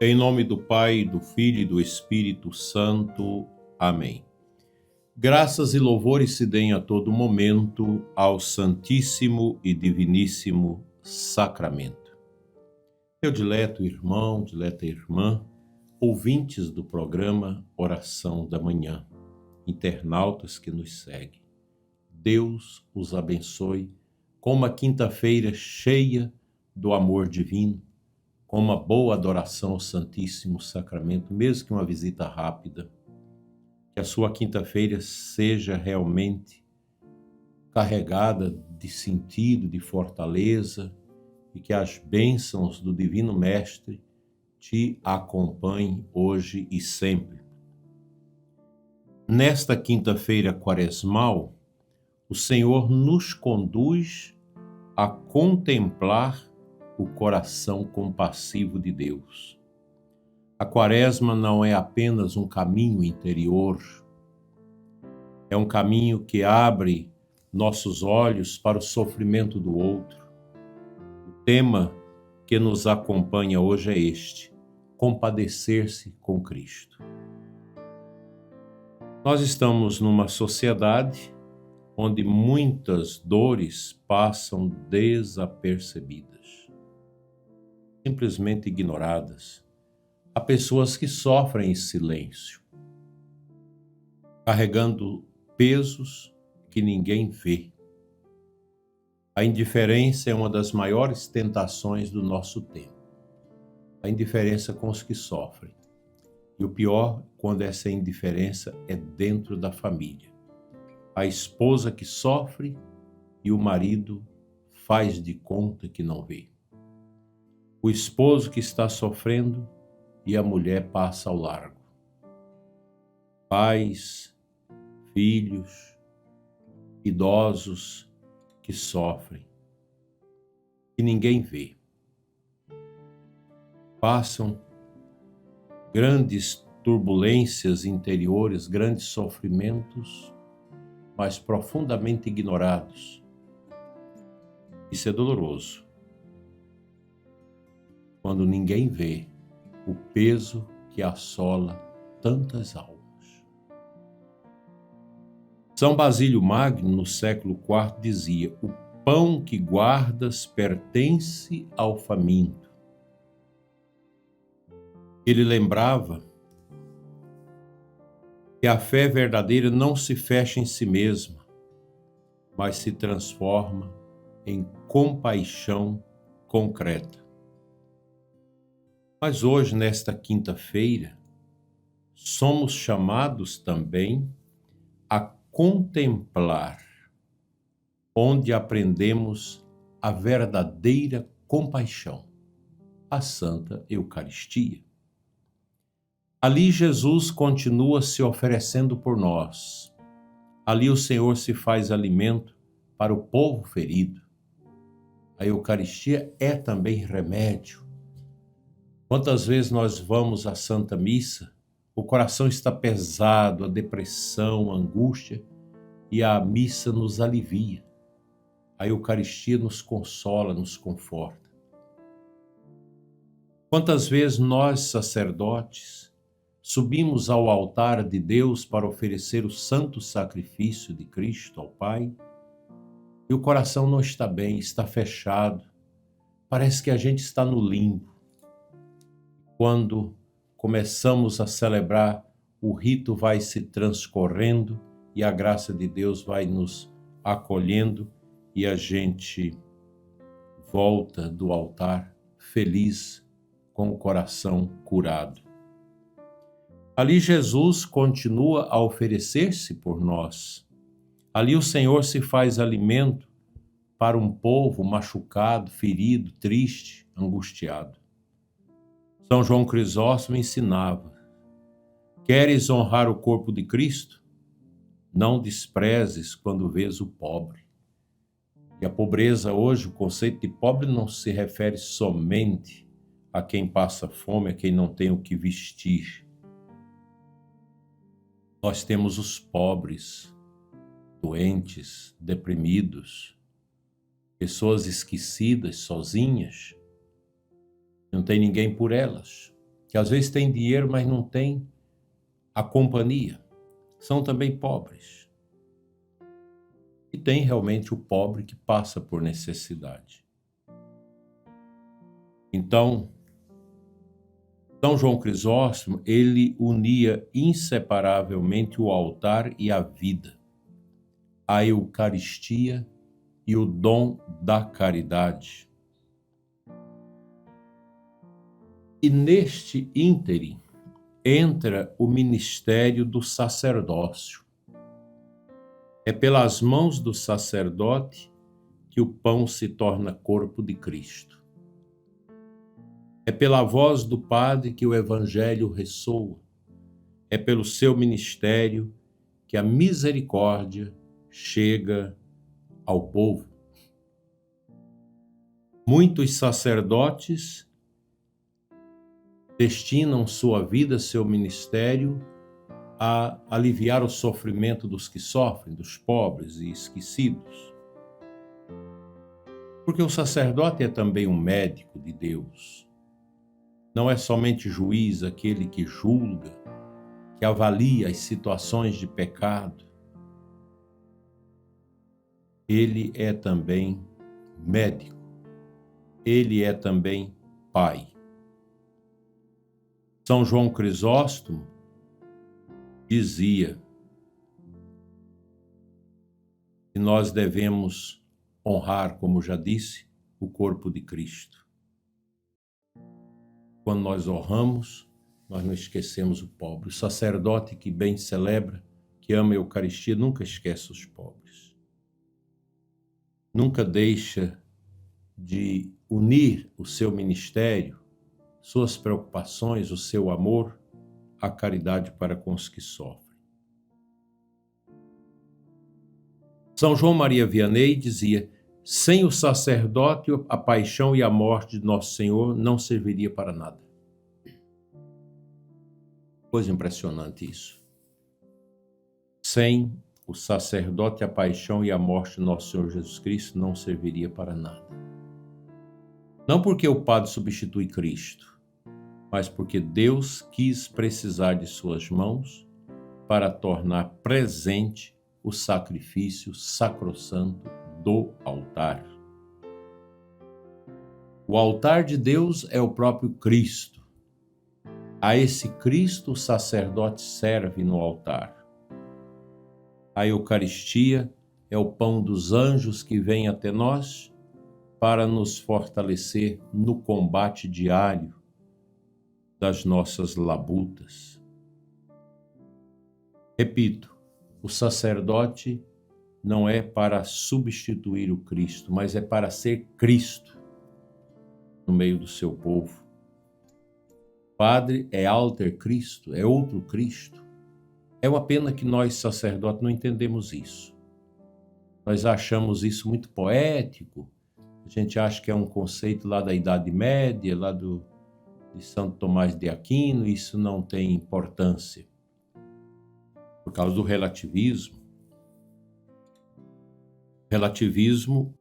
Em nome do Pai, do Filho e do Espírito Santo. Amém. Graças e louvores se deem a todo momento ao Santíssimo e Diviníssimo Sacramento. Meu dileto irmão, dileta irmã, ouvintes do programa Oração da Manhã, internautas que nos seguem, Deus os abençoe com uma quinta-feira cheia do amor divino, com uma boa adoração ao Santíssimo Sacramento, mesmo que uma visita rápida. Que a sua quinta-feira seja realmente carregada de sentido, de fortaleza, e que as bênçãos do Divino Mestre te acompanhem hoje e sempre. Nesta quinta-feira quaresmal, o Senhor nos conduz a contemplar o coração compassivo de Deus. A quaresma não é apenas um caminho interior, é um caminho que abre nossos olhos para o sofrimento do outro. O tema que nos acompanha hoje é este: compadecer-se com Cristo. Nós estamos numa sociedade onde muitas dores passam desapercebidas, simplesmente ignoradas. Há pessoas que sofrem em silêncio, carregando pesos que ninguém vê. A indiferença é uma das maiores tentações do nosso tempo. A indiferença com os que sofrem. E o pior, quando essa indiferença é dentro da família. A esposa que sofre e o marido faz de conta que não vê. O esposo que está sofrendo e a mulher passa ao largo. Pais, filhos, idosos que sofrem e ninguém vê. Passam grandes turbulências interiores, grandes sofrimentos, mas profundamente ignorados. Isso é doloroso. Quando ninguém vê o peso que assola tantas almas. São Basílio Magno, no século IV, dizia: o pão que guardas pertence ao faminto. Ele lembrava que a fé verdadeira não se fecha em si mesma, mas se transforma em compaixão concreta. Mas hoje, nesta quinta-feira, somos chamados também a contemplar, onde aprendemos a verdadeira compaixão, a Santa Eucaristia. Ali Jesus continua se oferecendo por nós. Ali o Senhor se faz alimento para o povo ferido. A Eucaristia é também remédio. Quantas vezes nós vamos à Santa Missa, o coração está pesado, a depressão, a angústia, e a missa nos alivia. A Eucaristia nos consola, nos conforta. Quantas vezes nós, sacerdotes, subimos ao altar de Deus para oferecer o santo sacrifício de Cristo ao Pai, e o coração não está bem, está fechado, parece que a gente está no limbo. Quando começamos a celebrar, o rito vai se transcorrendo e a graça de Deus vai nos acolhendo e a gente volta do altar feliz, com o coração curado. Ali Jesus continua a oferecer-se por nós. Ali o Senhor se faz alimento para um povo machucado, ferido, triste, angustiado. São João Crisóstomo ensinava: queres honrar o corpo de Cristo? Não desprezes quando vês o pobre. E a pobreza hoje, o conceito de pobre não se refere somente a quem passa fome, a quem não tem o que vestir. Nós temos os pobres, doentes, deprimidos, pessoas esquecidas, sozinhas. Não tem ninguém por elas. que às vezes têm dinheiro, mas não têm a companhia. São também pobres. E tem realmente o pobre que passa por necessidade. Então, São João Crisóstomo, ele unia inseparavelmente o altar e a vida, a Eucaristia e o dom da caridade. E neste ínterim entra o ministério do sacerdócio. É pelas mãos do sacerdote que o pão se torna corpo de Cristo. É pela voz do Padre que o Evangelho ressoa. É pelo seu ministério que a misericórdia chega ao povo. Muitos sacerdotes destinam sua vida, seu ministério, a aliviar o sofrimento dos que sofrem, dos pobres e esquecidos. Porque o sacerdote é também um médico de Deus. Não é somente juiz, aquele que julga, que avalia as situações de pecado. Ele é também médico. Ele é também pai. São João Crisóstomo dizia que nós devemos honrar, como já disse, o corpo de Cristo. Quando nós honramos, nós não esquecemos o pobre. O sacerdote que bem celebra, que ama a Eucaristia, nunca esquece os pobres. Nunca deixa de unir o seu ministério, suas preocupações, o seu amor, à caridade para com os que sofrem. São João Maria Vianney dizia: sem o sacerdote, a paixão e a morte de Nosso Senhor não serviria para nada. Coisa impressionante isso. Sem o sacerdote, a paixão e a morte de Nosso Senhor Jesus Cristo não serviria para nada. Não porque o padre substitui Cristo, mas porque Deus quis precisar de suas mãos para tornar presente o sacrifício sacrossanto do altar. O altar de Deus é o próprio Cristo. A esse Cristo o sacerdote serve no altar. A Eucaristia é o pão dos anjos que vem até nós para nos fortalecer no combate diário das nossas labutas. Repito, o sacerdote não é para substituir o Cristo, mas é para ser Cristo no meio do seu povo. O Padre é alter Cristo, é outro Cristo. É uma pena que nós, sacerdotes, não entendemos isso. Nós achamos isso muito poético. A gente acha que é um conceito lá da Idade Média, lá de Santo Tomás de Aquino. Isso não tem importância. Por causa do relativismo. O relativismo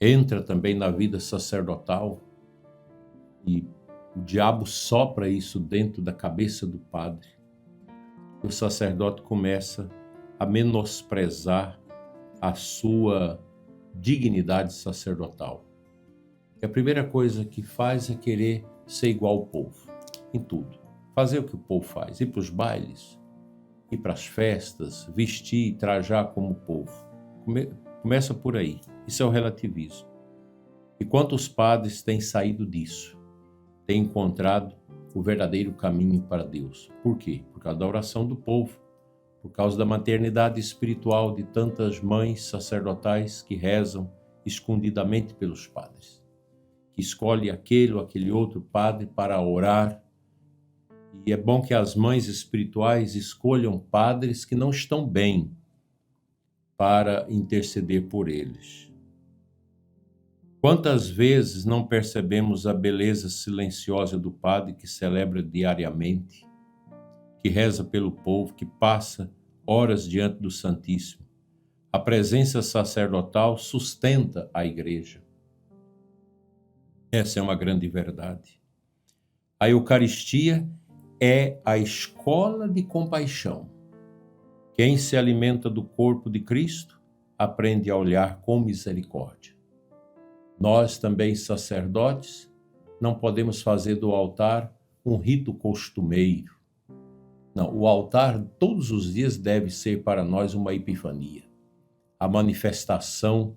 entra também na vida sacerdotal e o diabo sopra isso dentro da cabeça do padre. O sacerdote começa a menosprezar a sua dignidade sacerdotal. E a primeira coisa que faz é querer ser igual ao povo, em tudo. Fazer o que o povo faz, ir para os bailes, ir para as festas, vestir e trajar como o povo. Começa por aí. Isso é o relativismo. E quantos padres têm saído disso? Têm encontrado o verdadeiro caminho para Deus. Por quê? Por causa da oração do povo, por causa da maternidade espiritual de tantas mães sacerdotais que rezam escondidamente pelos padres, que escolhe aquele ou aquele outro padre para orar. E é bom que as mães espirituais escolham padres que não estão bem para interceder por eles. Quantas vezes não percebemos a beleza silenciosa do padre que celebra diariamente, que reza pelo povo, que passa horas diante do Santíssimo. A presença sacerdotal sustenta a igreja. Essa é uma grande verdade. A Eucaristia é a escola de compaixão. Quem se alimenta do corpo de Cristo aprende a olhar com misericórdia. Nós também, sacerdotes, não podemos fazer do altar um rito costumeiro. Não, o altar todos os dias deve ser para nós uma epifania. A manifestação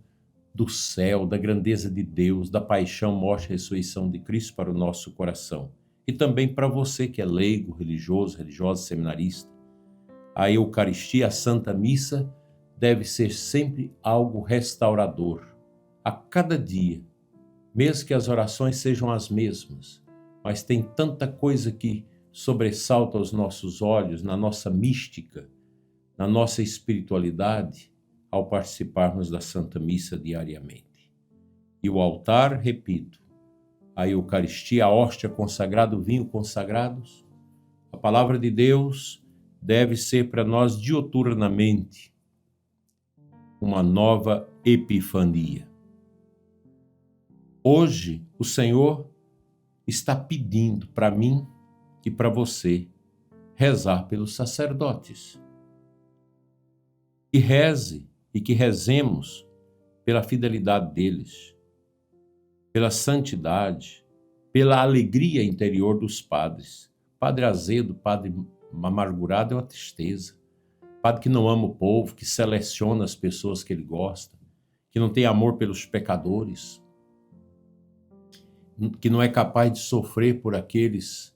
do céu, da grandeza de Deus, da paixão, morte e ressurreição de Cristo para o nosso coração. E também para você que é leigo, religioso, religiosa, seminarista. A Eucaristia, a Santa Missa, deve ser sempre algo restaurador. A cada dia, mesmo que as orações sejam as mesmas, mas tem tanta coisa que sobressalta aos nossos olhos, na nossa mística, na nossa espiritualidade, ao participarmos da Santa Missa diariamente. E o altar, repito, a Eucaristia, a hóstia consagrada, o vinho consagrados, a palavra de Deus deve ser para nós diuturnamente uma nova epifania. Hoje, o Senhor está pedindo para mim e para você rezar pelos sacerdotes. E reze e que rezemos pela fidelidade deles, pela santidade, pela alegria interior dos padres. Padre azedo, padre amargurado é uma tristeza. Padre que não ama o povo, que seleciona as pessoas que ele gosta, que não tem amor pelos pecadores, que não é capaz de sofrer por aqueles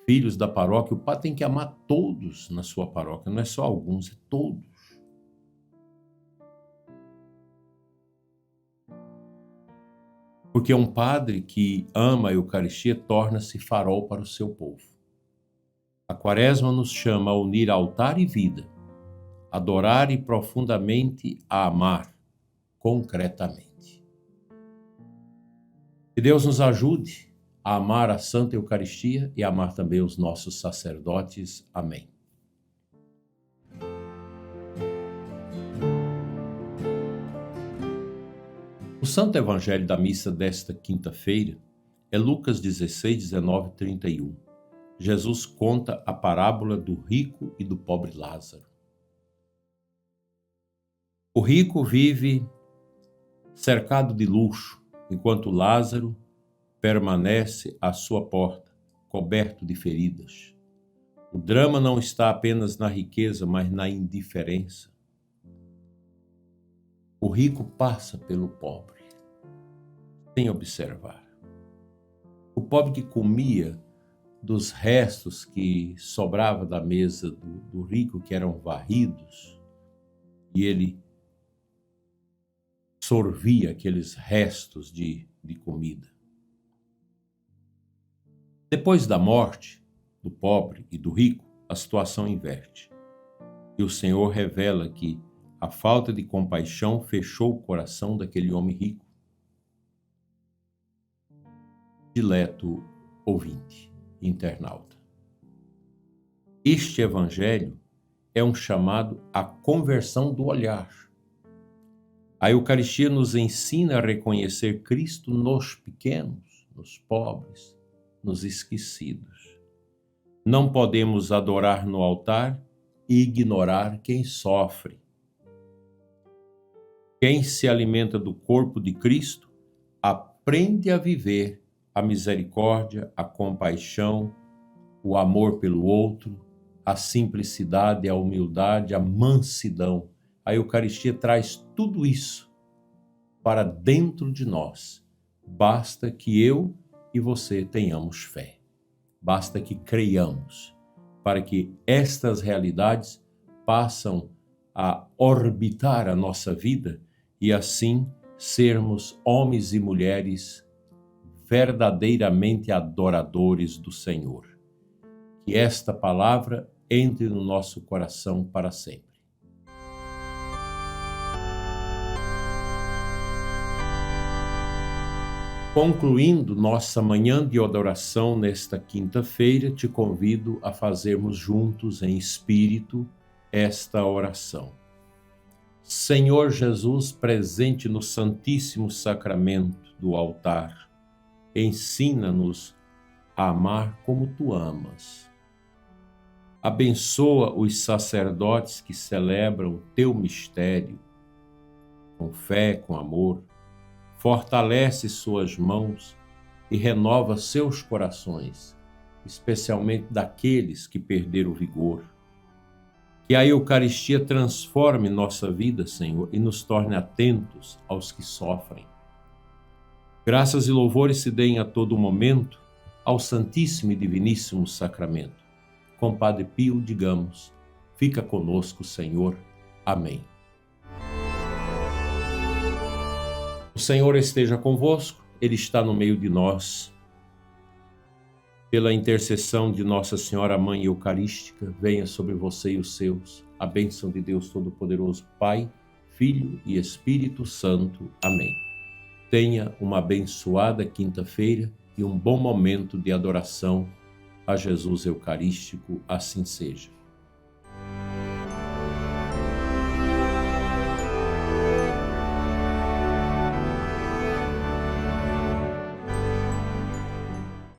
filhos da paróquia. O padre tem que amar todos na sua paróquia, não é só alguns, é todos. Porque um padre que ama a Eucaristia torna-se farol para o seu povo. A Quaresma nos chama a unir altar e vida, adorar e profundamente a amar concretamente. Que Deus nos ajude a amar a Santa Eucaristia e a amar também os nossos sacerdotes. Amém. O Santo Evangelho da missa desta quinta-feira é Lucas 16, 19 e 31. Jesus conta a parábola do rico e do pobre Lázaro. O rico vive cercado de luxo, enquanto Lázaro permanece à sua porta, coberto de feridas. O drama não está apenas na riqueza, mas na indiferença. O rico passa pelo pobre, sem observar. O pobre que comia dos restos que sobrava da mesa do rico, que eram varridos, e ele sorvia aqueles restos de comida. Depois da morte do pobre e do rico, a situação inverte. E o Senhor revela que a falta de compaixão fechou o coração daquele homem rico. Dileto ouvinte, internauta. Este evangelho é um chamado à conversão do olhar. A Eucaristia nos ensina a reconhecer Cristo nos pequenos, nos pobres, nos esquecidos. Não podemos adorar no altar e ignorar quem sofre. Quem se alimenta do corpo de Cristo aprende a viver a misericórdia, a compaixão, o amor pelo outro, a simplicidade, a humildade, a mansidão. A Eucaristia traz tudo isso para dentro de nós. Basta que eu e você tenhamos fé. Basta que creiamos para que estas realidades passam a orbitar a nossa vida e assim sermos homens e mulheres verdadeiramente adoradores do Senhor. Que esta palavra entre no nosso coração para sempre. Concluindo nossa manhã de adoração nesta quinta-feira, te convido a fazermos juntos em espírito esta oração. Senhor Jesus, presente no Santíssimo Sacramento do altar, ensina-nos a amar como tu amas. Abençoa os sacerdotes que celebram teu mistério, com fé, com amor. Fortalece suas mãos e renova seus corações, especialmente daqueles que perderam o vigor. Que a Eucaristia transforme nossa vida, Senhor, e nos torne atentos aos que sofrem. Graças e louvores se deem a todo momento ao Santíssimo e Diviníssimo Sacramento. Com Padre Pio, digamos, fica conosco, Senhor. Amém. O Senhor esteja convosco, Ele está no meio de nós. Pela intercessão de Nossa Senhora Mãe Eucarística, venha sobre você e os seus a bênção de Deus Todo-Poderoso, Pai, Filho e Espírito Santo. Amém. Tenha uma abençoada quinta-feira e um bom momento de adoração a Jesus Eucarístico, assim seja.